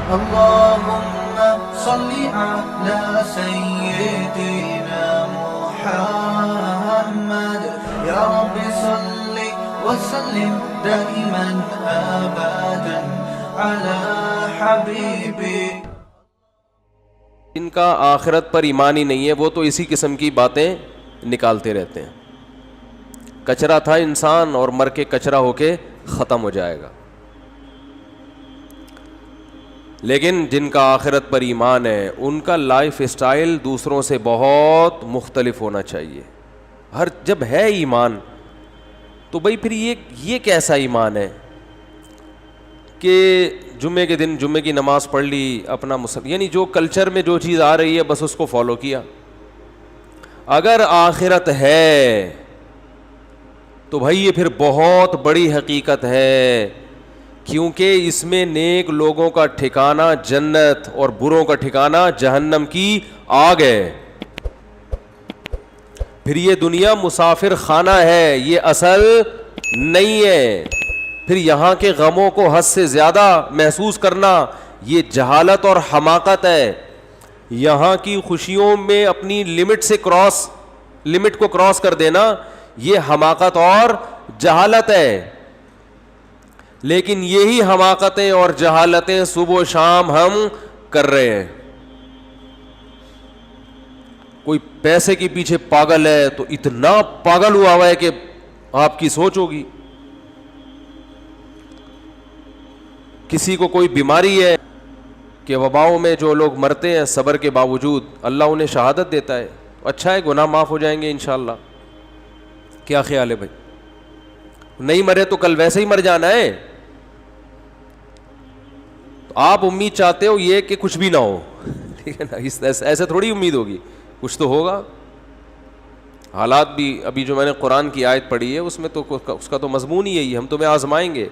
اللهم صل على سيدنا محمد يا رب صل وسلم دائما ابدا على حبيبك. ان کا آخرت پر ایمان ہی نہیں ہے، وہ تو اسی قسم کی باتیں نکالتے رہتے ہیں. کچرا تھا انسان اور مر کے کچرا ہو کے ختم ہو جائے گا. لیکن جن کا آخرت پر ایمان ہے ان کا لائف اسٹائل دوسروں سے بہت مختلف ہونا چاہیے. جب ہے ایمان تو بھائی پھر یہ کیسا ایمان ہے کہ جمعے کے دن جمعے کی نماز پڑھ لی اپنا یعنی جو کلچر میں جو چیز آ رہی ہے بس اس کو فالو کیا. اگر آخرت ہے تو بھائی یہ پھر بہت بڑی حقیقت ہے، کیونکہ اس میں نیک لوگوں کا ٹھکانہ جنت اور بروں کا ٹھکانہ جہنم کی آگ ہے. پھر یہ دنیا مسافر خانہ ہے، یہ اصل نہیں ہے. پھر یہاں کے غموں کو حد سے زیادہ محسوس کرنا یہ جہالت اور حماقت ہے. یہاں کی خوشیوں میں اپنی لمٹ کو کراس کر دینا یہ حماقت اور جہالت ہے. لیکن یہی حماقتیں اور جہالتیں صبح و شام ہم کر رہے ہیں. کوئی پیسے کے پیچھے پاگل ہے تو اتنا پاگل ہوا ہے کہ آپ کی سوچ ہوگی. کسی کو کوئی بیماری ہے کہ وباؤں میں جو لوگ مرتے ہیں صبر کے باوجود اللہ انہیں شہادت دیتا ہے. اچھا ہے، گناہ معاف ہو جائیں گے انشاءاللہ. کیا خیال ہے بھائی؟ نہیں مرے تو کل ویسے ہی مر جانا ہے. آپ امید چاہتے ہو یہ کہ کچھ بھی نہ ہو، ٹھیک ہے نا؟ ایسے تھوڑی امید ہوگی، کچھ تو ہوگا. حالات بھی ابھی جو میں نے قرآن کی آیت پڑھی ہے اس میں تو اس کا تو مضمون ہی یہی ہے، ہم تمہیں آزمائیں گے.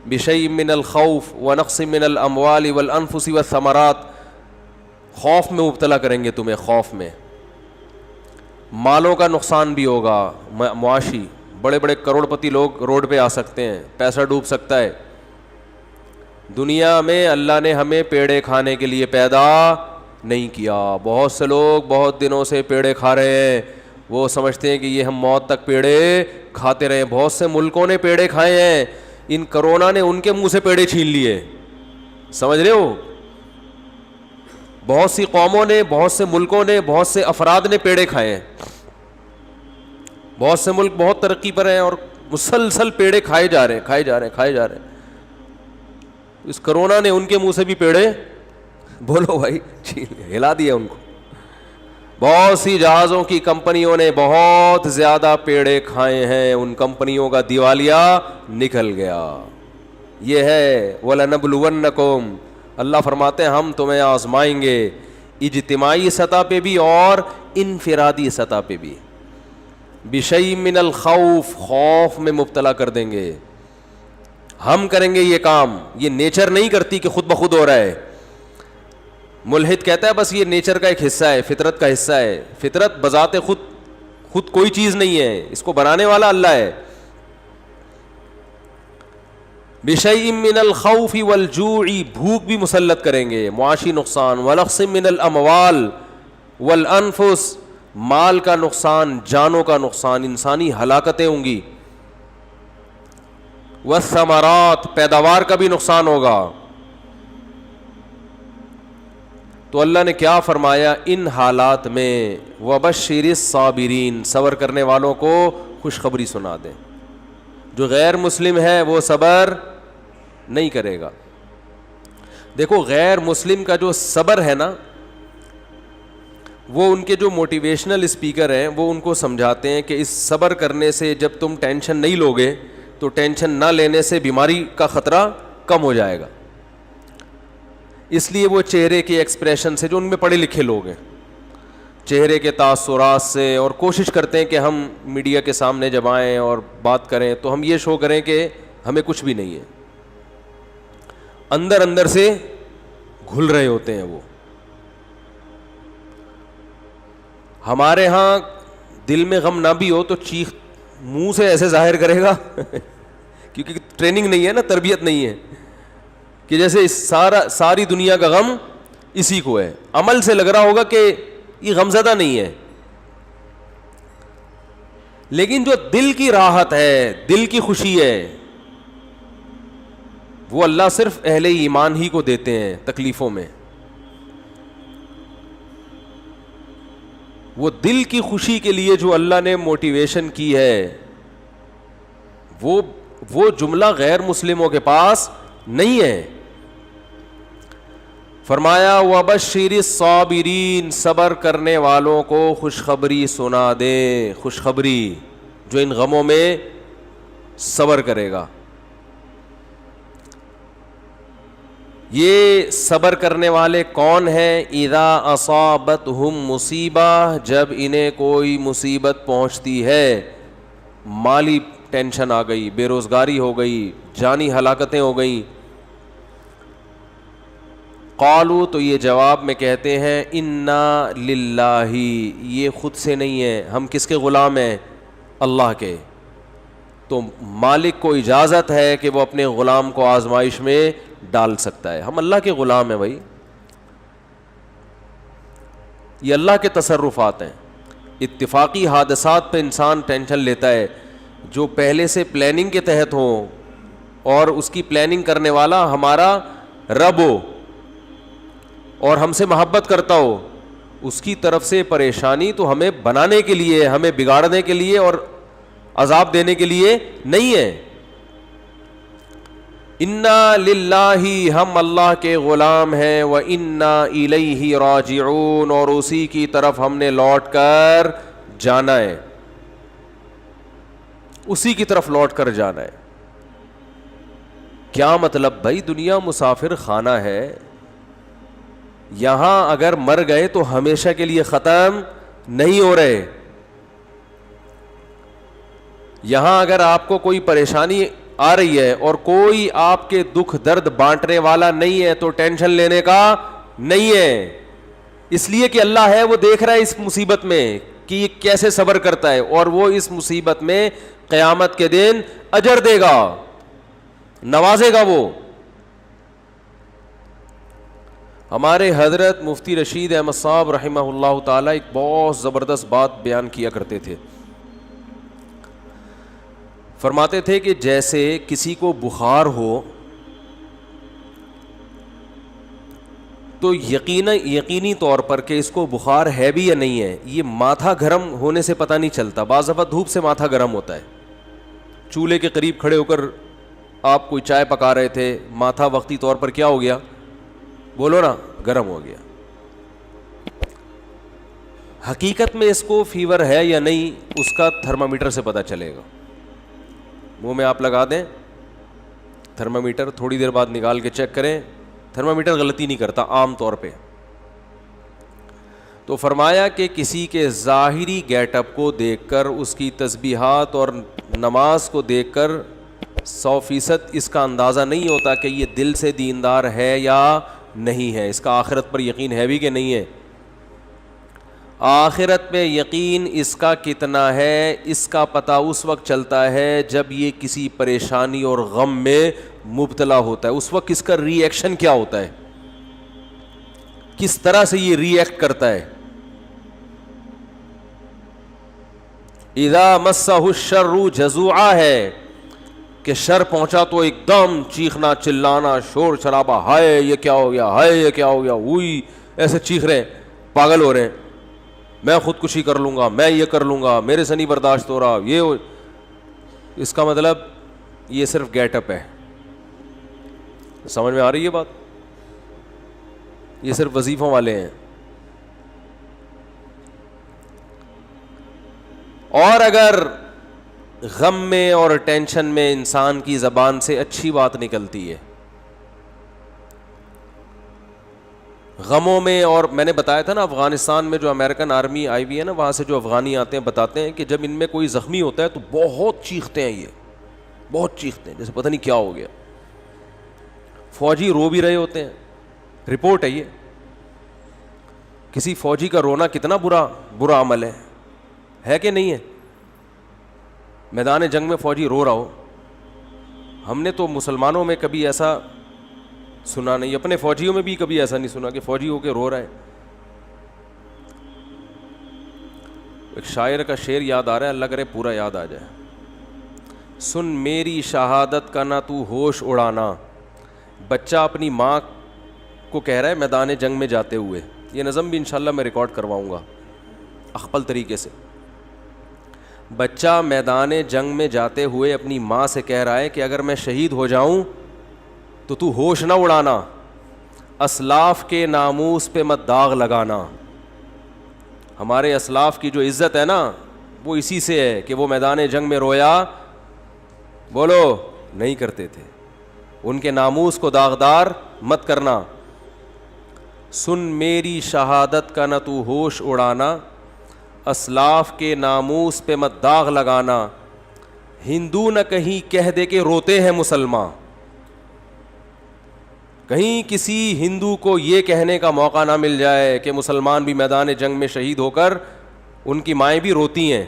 بشیء من الخوف ونقص من الاموال والانفس والثمرات، خوف میں مبتلا کریں گے تمہیں. خوف میں مالوں کا نقصان بھی ہوگا معاشی. بڑے بڑے کروڑ پتی لوگ روڈ پہ آ سکتے ہیں، پیسہ ڈوب سکتا ہے. دنیا میں اللہ نے ہمیں پیڑے کھانے کے لیے پیدا نہیں کیا. بہت سے لوگ بہت دنوں سے پیڑے کھا رہے ہیں، وہ سمجھتے ہیں کہ یہ ہم موت تک پیڑے کھاتے رہے. بہت سے ملکوں نے پیڑے کھائے ہیں، ان کرونا نے ان کے منہ سے پیڑے چھین لیے. سمجھ رہے ہو؟ بہت سی قوموں نے، بہت سے ملکوں نے، بہت سے افراد نے پیڑے کھائے ہیں. بہت سے ملک بہت ترقی پر ہیں اور مسلسل پیڑے کھائے جا رہے ہیں. اس کرونا نے ان کے منہ سے بھی پیڑے، بولو بھائی، ہلا دیا ان کو. بہت سی جہازوں کی کمپنیوں نے بہت زیادہ پیڑے کھائے ہیں، ان کمپنیوں کا دیوالیہ نکل گیا. یہ ہے وَلَنَبْلُوَنَّكُمْ، اللہ فرماتے ہیں ہم تمہیں آزمائیں گے، اجتماعی سطح پہ بھی اور انفرادی سطح پہ بھی. بِشَيْءٍ مِّنَ الْخَوْفِ، خوف میں مبتلا کر دیں گے. ہم کریں گے یہ کام، یہ نیچر نہیں کرتی کہ خود بخود ہو رہا ہے. ملحد کہتا ہے بس یہ نیچر کا ایک حصہ ہے، فطرت کا حصہ ہے. فطرت بذات خود کوئی چیز نہیں ہے، اس کو بنانے والا اللہ ہے. بِشَيْءٍ مِّنَ الْخَوْفِ وَالْجُوعِ، بھوک بھی مسلط کریں گے، معاشی نقصان. وَنَقْصٍ مِّنَ الْأَمْوَالِ وَالْأَنفُسِ، مال کا نقصان، جانوں کا نقصان، انسانی ہلاکتیں ہوں گی. والثمرات، پیداوار کا بھی نقصان ہوگا. تو اللہ نے کیا فرمایا ان حالات میں؟ وَبَشِّرِ الصَّابِرِينَ، صبر کرنے والوں کو خوشخبری سنا دیں. جو غیر مسلم ہے وہ صبر نہیں کرے گا. دیکھو غیر مسلم کا جو صبر ہے نا، وہ ان کے جو موٹیویشنل اسپیکر ہیں وہ ان کو سمجھاتے ہیں کہ اس صبر کرنے سے جب تم ٹینشن نہیں لوگے تو ٹینشن نہ لینے سے بیماری کا خطرہ کم ہو جائے گا. اس لیے وہ چہرے کے ایکسپریشن سے، جو ان میں پڑھے لکھے لوگ ہیں، چہرے کے تاثرات سے، اور کوشش کرتے ہیں کہ ہم میڈیا کے سامنے جب آئیں اور بات کریں تو ہم یہ شو کریں کہ ہمیں کچھ بھی نہیں ہے. اندر اندر سے گھل رہے ہوتے ہیں وہ. ہمارے ہاں دل میں غم نہ بھی ہو تو چیخ منہ سے ایسے ظاہر کرے گا کیونکہ ٹریننگ نہیں ہے نا، تربیت نہیں ہے. کہ جیسے ساری دنیا کا غم اسی کو ہے. عمل سے لگ رہا ہوگا کہ یہ غمزدہ نہیں ہے, لیکن جو دل کی راحت ہے, دل کی خوشی ہے, وہ اللہ صرف اہل ایمان ہی کو دیتے ہیں تکلیفوں میں. وہ دل کی خوشی کے لیے جو اللہ نے موٹیویشن کی ہے, وہ جملہ غیر مسلموں کے پاس نہیں ہے. فرمایا وَبَشِّرِ الصَّابِرِينَ, صبر کرنے والوں کو خوشخبری سنا دے, خوشخبری جو ان غموں میں صبر کرے گا. یہ صبر کرنے والے کون ہیں؟ اذا اصابتہم مصیبہ, جب انہیں کوئی مصیبت پہنچتی ہے, مالی ٹینشن آ گئی, بے روزگاری ہو گئی, جانی ہلاکتیں ہو گئیں. قالوا, تو یہ جواب میں کہتے ہیں انا للہ, یہ خود سے نہیں ہے, ہم کس کے غلام ہیں؟ اللہ کے. تو مالک کو اجازت ہے کہ وہ اپنے غلام کو آزمائش میں ڈال سکتا ہے. ہم اللہ کے غلام ہیں بھائی, یہ اللہ کے تصرفات ہیں. اتفاقی حادثات پہ انسان ٹینشن لیتا ہے, جو پہلے سے پلاننگ کے تحت ہو اور اس کی پلاننگ کرنے والا ہمارا رب ہو اور ہم سے محبت کرتا ہو, اس کی طرف سے پریشانی تو ہمیں بنانے کے لیے, ہمیں بگاڑنے کے لیے اور عذاب دینے کے لیے نہیں ہے. انا للہ, ہم اللہ کے غلام ہیں, وانا الیہ راجعون, اور اسی کی طرف ہم نے لوٹ کر جانا ہے, اسی کی طرف لوٹ کر جانا ہے. کیا مطلب بھائی؟ دنیا مسافر خانہ ہے, یہاں اگر مر گئے تو ہمیشہ کے لیے ختم نہیں ہو رہے. یہاں اگر آپ کو کوئی پریشانی آ رہی ہے اور کوئی آپ کے دکھ درد بانٹنے والا نہیں ہے تو ٹینشن لینے کا نہیں ہے, اس لیے کہ اللہ ہے, وہ دیکھ رہا ہے اس مصیبت میں کہ یہ کیسے صبر کرتا ہے, اور وہ اس مصیبت میں قیامت کے دن اجر دے گا, نوازے گا. وہ ہمارے حضرت مفتی رشید احمد صاحب رحمہ اللہ تعالی ایک بہت زبردست بات بیان کیا کرتے تھے. فرماتے تھے کہ جیسے کسی کو بخار ہو تو یقینی طور پر کہ اس کو بخار ہے بھی یا نہیں ہے, یہ ماتھا گرم ہونے سے پتہ نہیں چلتا. بعض دفعہ دھوپ سے ماتھا گرم ہوتا ہے, چولہے کے قریب کھڑے ہو کر آپ کوئی چائے پکا رہے تھے, ماتھا وقتی طور پر کیا ہو گیا؟ بولو نا, گرم ہو گیا. حقیقت میں اس کو فیور ہے یا نہیں, اس کا تھرمامیٹر سے پتہ چلے گا. منہ میں آپ لگا دیں تھرمامیٹر, تھوڑی دیر بعد نکال کے چیک کریں, تھرمامیٹر غلطی نہیں کرتا عام طور پہ. تو فرمایا کہ کسی کے ظاہری گیٹ اپ کو دیکھ کر, اس کی تسبیحات اور نماز کو دیکھ کر 100% اس کا اندازہ نہیں ہوتا کہ یہ دل سے دیندار ہے یا نہیں ہے, اس کا آخرت پر یقین ہے بھی کہ نہیں ہے. آخرت پہ یقین اس کا کتنا ہے, اس کا پتہ اس وقت چلتا ہے جب یہ کسی پریشانی اور غم میں مبتلا ہوتا ہے. اس وقت اس کا ری ایکشن کیا ہوتا ہے, کس طرح سے یہ ری ایکٹ کرتا ہے. اذا مسہ الشر جزوعا ہے کہ شر پہنچا تو ایک دم چیخنا چلانا شور شرابہ, ہائے یہ کیا ہو گیا, ہائے یہ کیا ہو گیا, ہوئی ایسے چیخ رہے ہیں, پاگل ہو رہے ہیں, میں خودکشی کر لوں گا, میں یہ کر لوں گا, میرے سے نہیں برداشت ہو رہا, یہ ہو. اس کا مطلب یہ صرف گیٹ اپ ہے. سمجھ میں آ رہی ہے بات؟ یہ صرف وظیفوں والے ہیں. اور اگر غم میں اور ٹینشن میں انسان کی زبان سے اچھی بات نکلتی ہے, غموں میں, اور میں نے بتایا تھا نا افغانستان میں جو امریکن آرمی آئی ہوئی ہے نا, وہاں سے جو افغانی آتے ہیں بتاتے ہیں کہ جب ان میں کوئی زخمی ہوتا ہے تو بہت چیختے ہیں, یہ بہت چیختے ہیں جیسے پتہ نہیں کیا ہو گیا. فوجی رو بھی رہے ہوتے ہیں, رپورٹ ہے یہ. کسی فوجی کا رونا کتنا برا عمل ہے کہ نہیں ہے؟ میدان جنگ میں فوجی رو رہا ہو, ہم نے تو مسلمانوں میں کبھی ایسا سنا نہیں. اپنے فوجیوں میں بھی کبھی ایسا نہیں سنا کہ فوجی ہو کے رو رہا ہے. ایک شاعر کا شعر یاد آ رہا ہے, اللہ کرے پورا یاد آ جائے. سن میری شہادت کا نہ تو ہوش اڑانا. بچہ اپنی ماں کو کہہ رہا ہے میدان جنگ میں جاتے ہوئے, یہ نظم بھی انشاءاللہ میں ریکارڈ کرواؤں گا اخپل طریقے سے. بچہ میدان جنگ میں جاتے ہوئے اپنی ماں سے کہہ رہا ہے کہ اگر میں شہید ہو جاؤں تو ہوش نہ اڑانا, اسلاف کے ناموس پہ مت داغ لگانا. ہمارے اسلاف کی جو عزت ہے نا وہ اسی سے ہے کہ وہ میدان جنگ میں رویا بولو نہیں کرتے تھے. ان کے ناموس کو داغدار مت کرنا. سن میری شہادت کا نہ تو ہوش اڑانا, اسلاف کے ناموس پہ مت داغ لگانا. ہندو نہ کہیں کہہ دے کہ روتے ہیں مسلمان. کہیں کسی ہندو کو یہ کہنے کا موقع نہ مل جائے کہ مسلمان بھی میدان جنگ میں شہید ہو کر ان کی مائیں بھی روتی ہیں.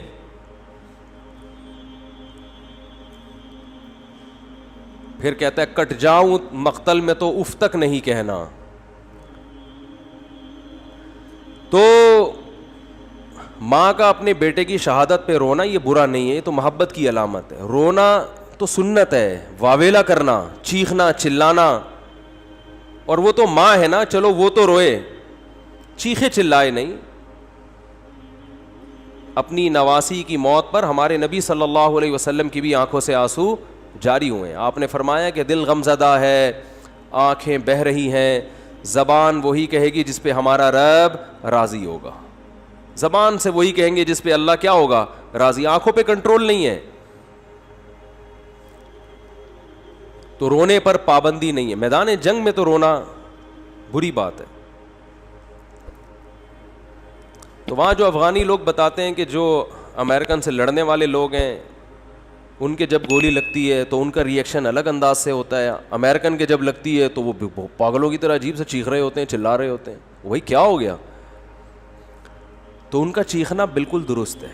پھر کہتا ہے کٹ جاؤں مقتل میں تو اف تک نہیں کہنا. تو ماں کا اپنے بیٹے کی شہادت پہ رونا یہ برا نہیں ہے, یہ تو محبت کی علامت ہے. رونا تو سنت ہے, واویلا کرنا, چیخنا, چلانا. اور وہ تو ماں ہے نا, چلو وہ تو روئے, چیخے چلائے نہیں. اپنی نواسی کی موت پر ہمارے نبی صلی اللہ علیہ وسلم کی بھی آنکھوں سے آنسو جاری ہوئے. آپ نے فرمایا کہ دل غمزدہ ہے, آنکھیں بہہ رہی ہیں, زبان وہی کہے گی جس پہ ہمارا رب راضی ہوگا. زبان سے وہی کہیں گے جس پہ اللہ کیا ہوگا راضی. آنکھوں پہ کنٹرول نہیں ہے تو رونے پر پابندی نہیں ہے. میدان جنگ میں تو رونا بری بات ہے. تو وہاں جو افغانی لوگ بتاتے ہیں کہ جو امریکن سے لڑنے والے لوگ ہیں ان کے جب گولی لگتی ہے تو ان کا ریئیکشن الگ انداز سے ہوتا ہے. امریکن کے جب لگتی ہے تو وہ پاگلوں کی طرح عجیب سے چیخ رہے ہوتے ہیں, چلا رہے ہوتے ہیں, وہی کیا ہو گیا. تو ان کا چیخنا بالکل درست ہے,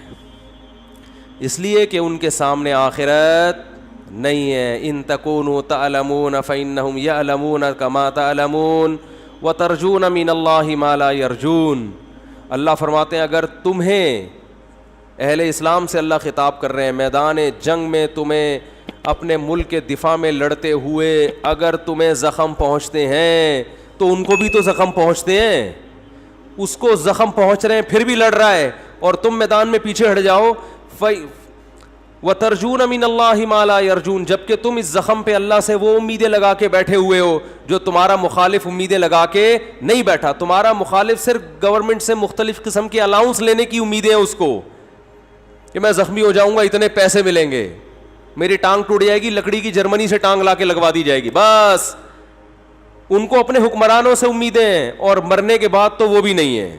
اس لیے کہ ان کے سامنے آخرت نہیں ہے. ان تکونوا تعلمون فانہم یعلمون کما تعلمون وترجون من اللہ ما لا یرجون. اللہ فرماتے ہیں اگر تمہیں, اہل اسلام سے اللہ خطاب کر رہے ہیں, میدان جنگ میں تمہیں اپنے ملک کے دفاع میں لڑتے ہوئے اگر تمہیں زخم پہنچتے ہیں تو ان کو بھی تو زخم پہنچتے ہیں. اس کو زخم پہنچ رہے ہیں پھر بھی لڑ رہا ہے اور تم میدان میں پیچھے ہٹ جاؤ. وَتَرْجُونَ مِنَ اللَّهِ مَا لَا يَرْجُونَ, جبکہ تم اس زخم پہ اللہ سے وہ امیدیں لگا کے بیٹھے ہوئے ہو جو تمہارا مخالف امیدیں لگا کے نہیں بیٹھا. تمہارا مخالف صرف گورنمنٹ سے مختلف قسم کے الاؤنس لینے کی امیدیں ہیں اس کو کہ میں زخمی ہو جاؤں گا اتنے پیسے ملیں گے, میری ٹانگ ٹوٹ جائے گی لکڑی کی جرمنی سے ٹانگ لا کے لگوا دی جائے گی. بس ان کو اپنے حکمرانوں سے امیدیں ہیں اور مرنے کے بعد تو وہ بھی نہیں ہے.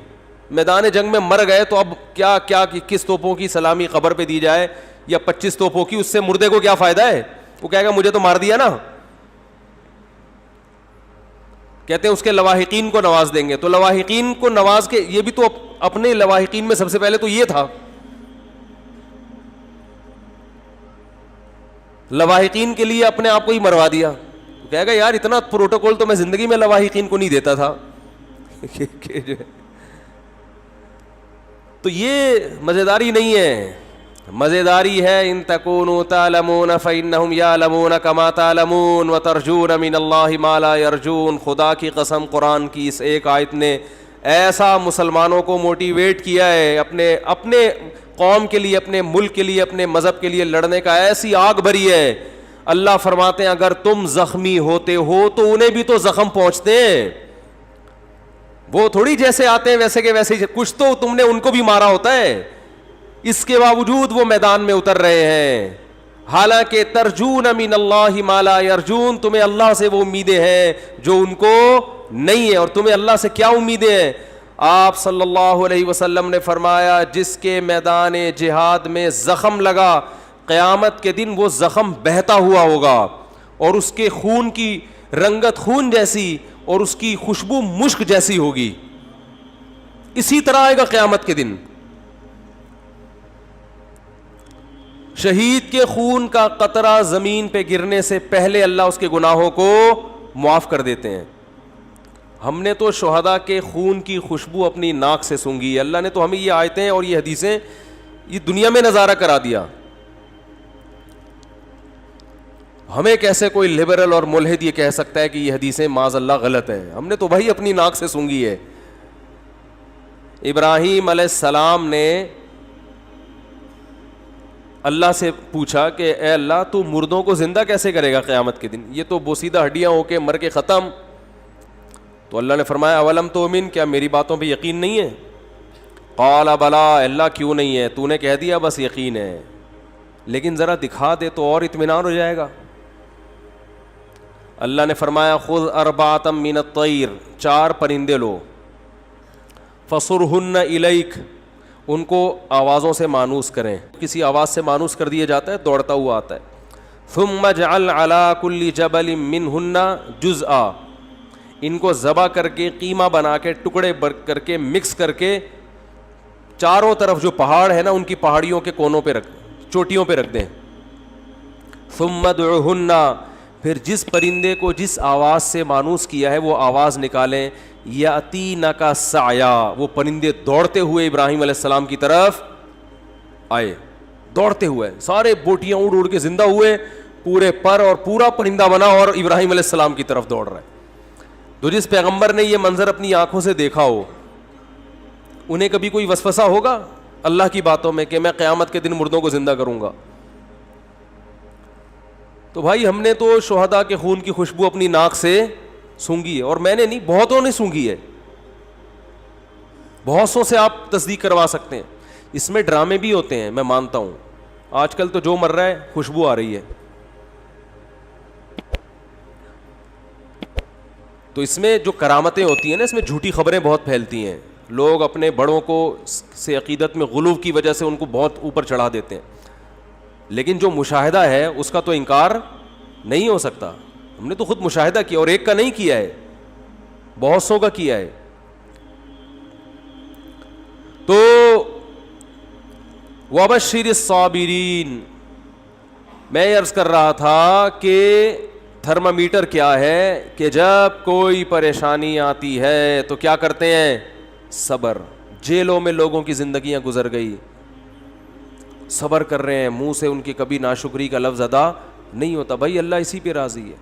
میدان جنگ میں مر گئے تو اب کیا کیا کس توپوں کی سلامی قبر پہ دی جائے یا 25 توپوں کی, اس سے مردے کو کیا فائدہ ہے. وہ کہے گا مجھے تو مار دیا نا. کہتے ہیں اس کے لواحقین کو نواز دیں گے, تو لواحقین کو نواز کے, یہ بھی تو اپنے لواحقین میں سب سے پہلے تو یہ تھا. لواحقین کے لیے اپنے آپ کو ہی مروا دیا. کہے گا یار اتنا پروٹوکول تو میں زندگی میں لواحقین کو نہیں دیتا تھا. تو یہ مزیداری نہیں ہے. مزیداری ہے ان تکونوا تعلمون فانہم یعلمون کما تعلمون وترجون من اللہ ما لا یرجون. خدا کی قسم قرآن کی اس ایک آیت نے ایسا مسلمانوں کو موٹیویٹ کیا ہے اپنے قوم کے لیے, اپنے ملک کے لیے, اپنے مذہب کے لیے لڑنے کا, ایسی آگ بھری ہے. اللہ فرماتے ہیں اگر تم زخمی ہوتے ہو تو انہیں بھی تو زخم پہنچتے ہیں. وہ تھوڑی جیسے آتے ہیں ویسے کے ویسے, کچھ تو تم نے ان کو بھی مارا ہوتا ہے. اس کے باوجود وہ میدان میں اتر رہے ہیں. حالانکہ ترجون من اللہ ما لا یرجون, تمہیں اللہ سے وہ امیدیں ہیں جو ان کو نہیں ہے. اور تمہیں اللہ سے کیا امیدیں ہیں؟ آپ صلی اللہ علیہ وسلم نے فرمایا جس کے میدان جہاد میں زخم لگا قیامت کے دن وہ زخم بہتا ہوا ہوگا اور اس کے خون کی رنگت خون جیسی اور اس کی خوشبو مشک جیسی ہوگی. اسی طرح آئے گا قیامت کے دن. شہید کے خون کا قطرہ زمین پہ گرنے سے پہلے اللہ اس کے گناہوں کو معاف کر دیتے ہیں. ہم نے تو شہداء کے خون کی خوشبو اپنی ناک سے سونگھی ہے. اللہ نے تو ہمیں یہ آیتیں اور یہ حدیثیں یہ دنیا میں نظارہ کرا دیا. ہمیں کیسے کوئی لبرل اور ملحد یہ کہہ سکتا ہے کہ یہ حدیثیں معاذ اللہ غلط ہیں؟ ہم نے تو بھائی اپنی ناک سے سونگھی ہے. ابراہیم علیہ السلام نے اللہ سے پوچھا کہ اے اللہ تو مردوں کو زندہ کیسے کرے گا قیامت کے دن؟ یہ تو بوسیدہ ہڈیاں ہو کے مر کے ختم. تو اللہ نے فرمایا اولم تؤمن، کیا میری باتوں پہ یقین نہیں ہے؟ قال بلا، اللہ کیوں نہیں ہے، تو نے کہہ دیا بس یقین ہے، لیکن ذرا دکھا دے تو اور اطمینان ہو جائے گا. اللہ نے فرمایا خذ اربعۃ من الطیر، 4 پرندے لو، فصرہن الیک، ان کو آوازوں سے مانوس کریں. کسی آواز سے مانوس کر دیا جاتا ہے دوڑتا ہوا آتا ہے. ثم اجعل علی کل جبل منہن جزءا، ان کو ذبح کر کے قیمہ بنا کے ٹکڑے کر کے مکس کر کے چاروں طرف جو پہاڑ ہے نا ان کی پہاڑیوں کے کونوں پہ رکھ، چوٹیوں پہ رکھ دیں. ثم ادعوہن، پھر جس پرندے کو جس آواز سے مانوس کیا ہے وہ آواز نکالیں. یاتینک سعیا، وہ پرندے دوڑتے ہوئے ابراہیم علیہ السلام کی طرف آئے، دوڑتے ہوئے، سارے بوٹیاں اڑ اڑ کے زندہ ہوئے، پورے پر اور پورا پرندہ بنا اور ابراہیم علیہ السلام کی طرف دوڑ رہا ہے. تو جس پیغمبر نے یہ منظر اپنی آنکھوں سے دیکھا ہو انہیں کبھی کوئی وسوسہ ہوگا اللہ کی باتوں میں کہ میں قیامت کے دن مردوں کو زندہ کروں گا؟ تو بھائی ہم نے تو شہداء کے خون کی خوشبو اپنی ناک سے سونگھی ہے، اور میں نے نہیں، بہتوں نے سونگھی ہے. بہت سو سے آپ تصدیق کروا سکتے ہیں. اس میں ڈرامے بھی ہوتے ہیں، میں مانتا ہوں. آج کل تو جو مر رہا ہے خوشبو آ رہی ہے. تو اس میں جو کرامتیں ہوتی ہیں نا، اس میں جھوٹی خبریں بہت پھیلتی ہیں. لوگ اپنے بڑوں کو سے عقیدت میں غلو کی وجہ سے ان کو بہت اوپر چڑھا دیتے ہیں، لیکن جو مشاہدہ ہے اس کا تو انکار نہیں ہو سکتا. ہم نے تو خود مشاہدہ کیا، اور ایک کا نہیں کیا ہے، بہت سو کا کیا ہے. تو وبشر الصابرین، میں عرض کر رہا تھا کہ تھرمامیٹر کیا ہے کہ جب کوئی پریشانی آتی ہے تو کیا کرتے ہیں؟ صبر. جیلوں میں لوگوں کی زندگیاں گزر گئی، صبر کر رہے ہیں، منہ سے ان کی کبھی ناشکری کا لفظ ادا نہیں ہوتا. بھائی اللہ اسی پہ راضی ہے.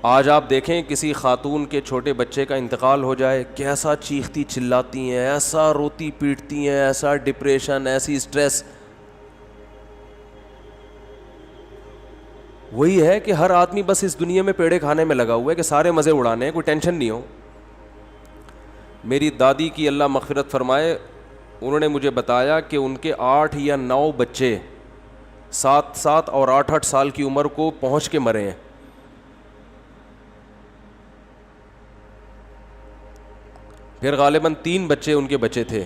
آج آپ دیکھیں کسی خاتون کے چھوٹے بچے کا انتقال ہو جائے، کیسا چیختی چلاتی ہیں، ایسا روتی پیٹتی ہیں، ایسا ڈپریشن، ایسی سٹریس. وہی ہے کہ ہر آدمی بس اس دنیا میں پیڑے کھانے میں لگا ہوا ہے کہ سارے مزے اڑانے ہیں، کوئی ٹینشن نہیں ہو. میری دادی کی اللہ مغفرت فرمائے، انہوں نے مجھے بتایا کہ ان کے 8 یا 9 بچے 7 اور 8 سال کی عمر کو پہنچ کے مرے ہیں. پھر غالباً 3 بچے ان کے بچے تھے،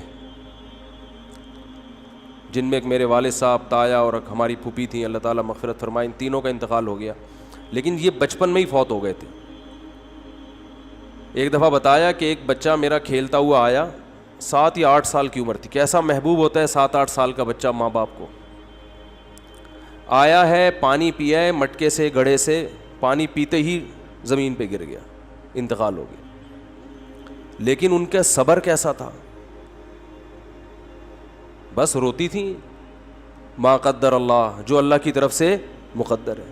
جن میں ایک میرے والد صاحب، تایا اور ہماری پھوپھی تھیں، اللہ تعالیٰ مغفرت فرمائے. ان تینوں کا انتقال ہو گیا، لیکن یہ بچپن میں ہی فوت ہو گئے تھے. ایک دفعہ بتایا کہ ایک بچہ میرا کھیلتا ہوا آیا، 7 یا 8 سال کی عمر تھی. کیسا محبوب ہوتا ہے 7-8 سال کا بچہ ماں باپ کو. آیا ہے، پانی پیا ہے مٹکے سے، گڑھے سے، پانی پیتے ہی زمین پہ گر گیا، انتقال ہو گیا. لیکن ان کا صبر کیسا تھا، بس روتی تھیں ما قدر اللہ، جو اللہ کی طرف سے مقدر ہے.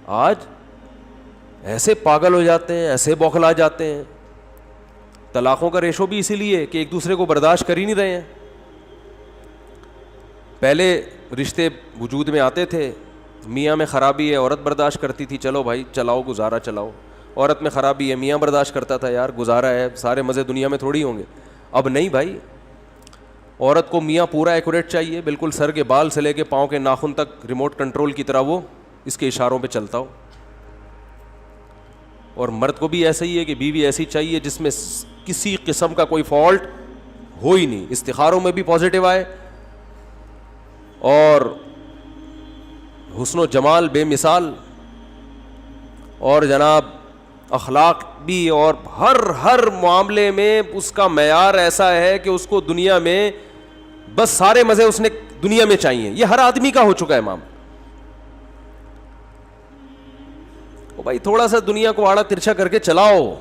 آج ایسے پاگل ہو جاتے ہیں، ایسے بوکھلا جاتے ہیں. طلاقوں کا ریشو بھی اسی لیے کہ ایک دوسرے کو برداشت کر ہی نہیں رہے ہیں. پہلے رشتے وجود میں آتے تھے، میاں میں خرابی ہے عورت برداشت کرتی تھی، چلو بھائی چلاؤ گزارا چلاؤ. عورت میں خرابی ہے میاں برداشت کرتا تھا، یار گزارا ہے، سارے مزے دنیا میں تھوڑی ہوں گے. اب نہیں بھائی، عورت کو میاں پورا ایکوریٹ چاہیے، بالکل سر کے بال سے لے کے پاؤں کے ناخن تک ریموٹ کنٹرول کی طرح وہ اس کے اشاروں پہ چلتا ہو. اور مرد کو بھی ایسا ہی ہے کہ بیوی ایسی چاہیے جس میں کسی قسم کا کوئی فالٹ ہو ہی نہیں، استخاروں میں بھی پازیٹیو آئے، اور حسن و جمال بے مثال، اور جناب اخلاق بھی، اور ہر معاملے میں اس کا معیار ایسا ہے کہ اس کو دنیا میں بس سارے مزے اس نے دنیا میں چاہیے. یہ ہر آدمی کا ہو چکا ہے معاملہ. بھائی تھوڑا سا دنیا کو آڑا ترچھا کر کے چلاؤ,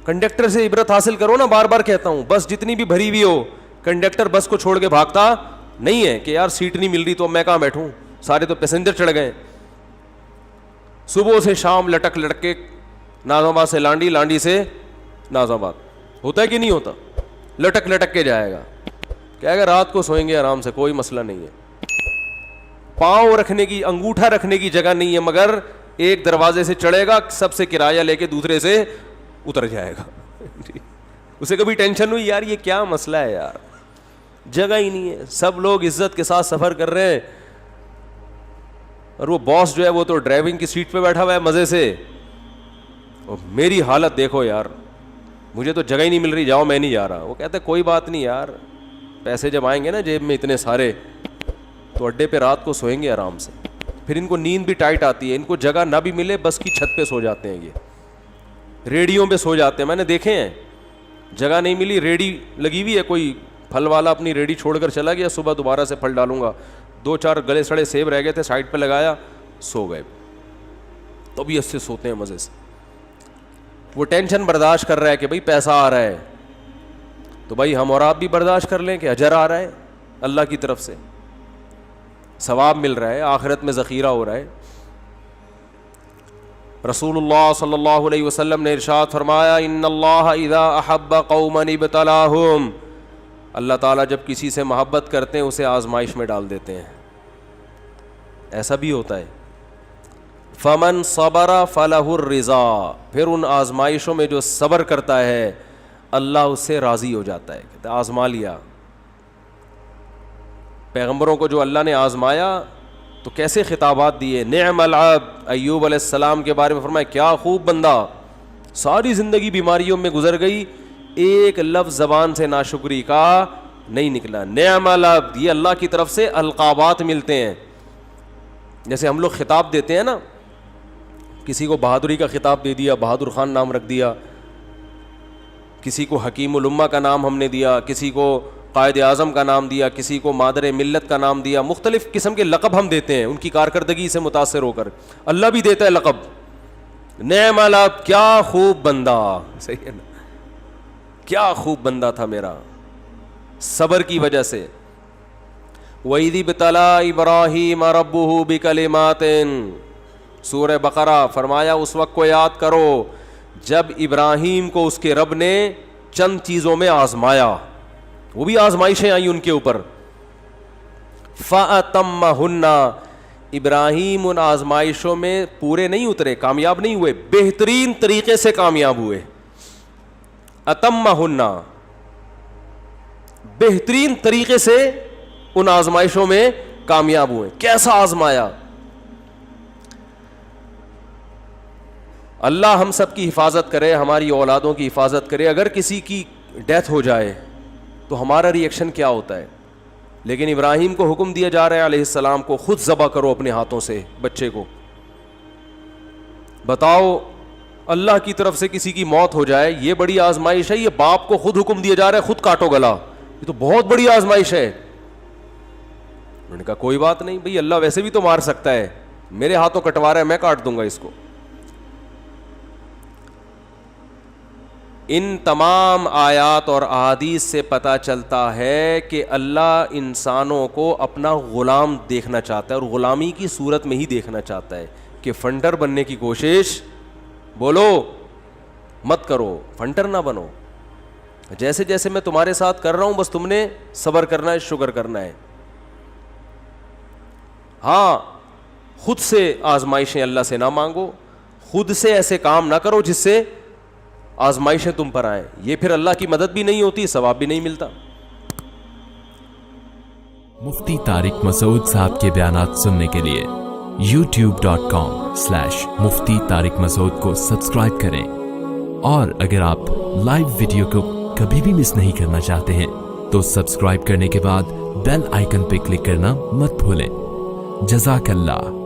کنڈکٹر سے عبرت حاصل کرو نا. بار بار کہتا ہوں, بس جتنی بھی بھری ہوئی ہو, کنڈکٹر بس کو چھوڑ کے بھاگتا نہیں ہے کہ یار سیٹ نہیں مل رہی تو میں کہاں بیٹھوں, سارے تو پیسنجر چڑھ گئے. صبح سے شام لٹک لٹک کے ناظم آباد سے لانڈی, لانڈی سے ناظم آباد, ہوتا ہے کہ نہیں ہوتا؟ لٹک لٹک کے جائے گا. کہے گا رات کو سوئیں گے آرام سے, کوئی مسئلہ نہیں ہے. پاؤں رکھنے کی, انگوٹھا رکھنے کی جگہ نہیں ہے, مگر ایک دروازے سے چڑھے گا, سب سے کرایہ لے کے دوسرے سے اتر جائے گا. اسے کبھی ٹینشن ہوئی یار یہ کیا مسئلہ ہے یار, جگہ ہی نہیں ہے, سب لوگ عزت کے ساتھ سفر کر رہے ہیں, اور وہ باس جو ہے وہ تو ڈرائیونگ کی سیٹ پہ بیٹھا ہوا ہے مزے سے. اور میری حالت دیکھو یار, مجھے تو جگہ ہی نہیں مل رہی, جاؤ میں نہیں جا رہا. وہ کہتے کوئی بات نہیں یار, پیسے جب آئیں گے نا جیب میں اتنے سارے, تو اڈے پہ رات کو سوئیں گے آرام سے. پھر ان کو نیند بھی ٹائٹ آتی ہے, ان کو جگہ نہ بھی ملے بس کی چھت پہ سو جاتے ہیں, یہ ریڑیوں پہ سو جاتے ہیں. میں نے دیکھے ہیں, جگہ نہیں ملی, ریڑی لگی ہوئی ہے, کوئی پھل والا اپنی ریڑی چھوڑ کر چلا گیا, صبح دوبارہ سے پھل ڈالوں گا, 2-4 گلے سڑے سیب رہ گئے تھے, سائڈ پہ لگایا, سو گئے. تو بھی اس سے سوتے ہیں مزے سے. وہ ٹینشن برداشت کر رہا ہے کہ بھائی پیسہ آ رہا ہے, تو بھائی ہم اور آپ بھی برداشت کر لیں کہ اجر آ رہا ہے اللہ کی طرف سے, ثواب مل رہا ہے, آخرت میں ذخیرہ ہو رہا ہے. رسول اللہ صلی اللہ علیہ وسلم نے ارشاد فرمایا, ان اللہ اذا احب قوما ابتلاہم, اللہ تعالیٰ جب کسی سے محبت کرتے ہیں اسے آزمائش میں ڈال دیتے ہیں. ایسا بھی ہوتا ہے. فمن صبر فلہ الرضا, پھر ان آزمائشوں میں جو صبر کرتا ہے اللہ اس سے راضی ہو جاتا ہے. کہتا ہے آزما لیا. پیغمبروں کو جو اللہ نے آزمایا تو کیسے خطابات دیے. نعم العبد, ایوب علیہ السلام کے بارے میں فرمایا کیا خوب بندہ, ساری زندگی بیماریوں میں گزر گئی, ایک لفظ زبان سے ناشکری کا نہیں نکلا. نعم العبد, یہ اللہ کی طرف سے القابات ملتے ہیں. جیسے ہم لوگ خطاب دیتے ہیں نا, کسی کو بہادری کا خطاب دے دیا, بہادر خان نام رکھ دیا, کسی کو حکیم الامہ کا نام ہم نے دیا, کسی کو قائد اعظم کا نام دیا, کسی کو مادر ملت کا نام دیا, مختلف قسم کے لقب ہم دیتے ہیں ان کی کارکردگی سے متاثر ہو کر. اللہ بھی دیتا ہے لقب. نعم العبد, کیا خوب بندہ, صحیح ہے نا, کیا خوب بندہ تھا میرا, صبر کی وجہ سے. وَإِذِ ابْتَلَىٰ إِبْرَاهِيمَ رَبُّهُ بِكَلِمَاتٍ, سورہ بقرہ, فرمایا اس وقت کو یاد کرو جب ابراہیم کو اس کے رب نے چند چیزوں میں آزمایا, وہ بھی آزمائشیں آئیں ان کے اوپر. فَأَتَمَّهُنَّ, ابراہیم ان آزمائشوں میں پورے نہیں اترے, کامیاب نہیں ہوئے, بہترین طریقے سے کامیاب ہوئے. اتمہن, بہترین طریقے سے ان آزمائشوں میں کامیاب ہوئے. کیسا آزمایا؟ اللہ ہم سب کی حفاظت کرے, ہماری اولادوں کی حفاظت کرے. اگر کسی کی ڈیتھ ہو جائے تو ہمارا ری ایکشن کیا ہوتا ہے, لیکن ابراہیم کو حکم دیا جا رہا ہے علیہ السلام کو, خود ذبح کرو اپنے ہاتھوں سے بچے کو. بتاؤ اللہ کی طرف سے کسی کی موت ہو جائے, یہ بڑی آزمائش ہے. یہ باپ کو خود حکم دیا جا رہا ہے خود کاٹو گلا, یہ تو بہت بڑی آزمائش ہے. انہوں نے کہا کوئی بات نہیں بھئی, اللہ ویسے بھی تو مار سکتا ہے, میرے ہاتھوں کٹوا رہا ہے, میں کاٹ دوں گا اس کو. ان تمام آیات اور احادیث سے پتہ چلتا ہے کہ اللہ انسانوں کو اپنا غلام دیکھنا چاہتا ہے, اور غلامی کی صورت میں ہی دیکھنا چاہتا ہے. کہ فنڈر بننے کی کوشش بولو مت کرو, فنٹر نہ بنو. جیسے جیسے میں تمہارے ساتھ کر رہا ہوں بس تم نے صبر کرنا ہے, شکر کرنا ہے. ہاں خود سے آزمائشیں اللہ سے نہ مانگو, خود سے ایسے کام نہ کرو جس سے آزمائشیں تم پر آئیں. یہ پھر اللہ کی مدد بھی نہیں ہوتی, ثواب بھی نہیں ملتا. مفتی طارق مسعود صاحب کے بیانات سننے کے لیے youtube.com/مفتی طارق مسعود کو سبسکرائب کریں, اور اگر آپ لائیو ویڈیو کو کبھی بھی مس نہیں کرنا چاہتے ہیں تو سبسکرائب کرنے کے بعد بیل آئیکن پہ کلک کرنا مت بھولیں. جزاک اللہ.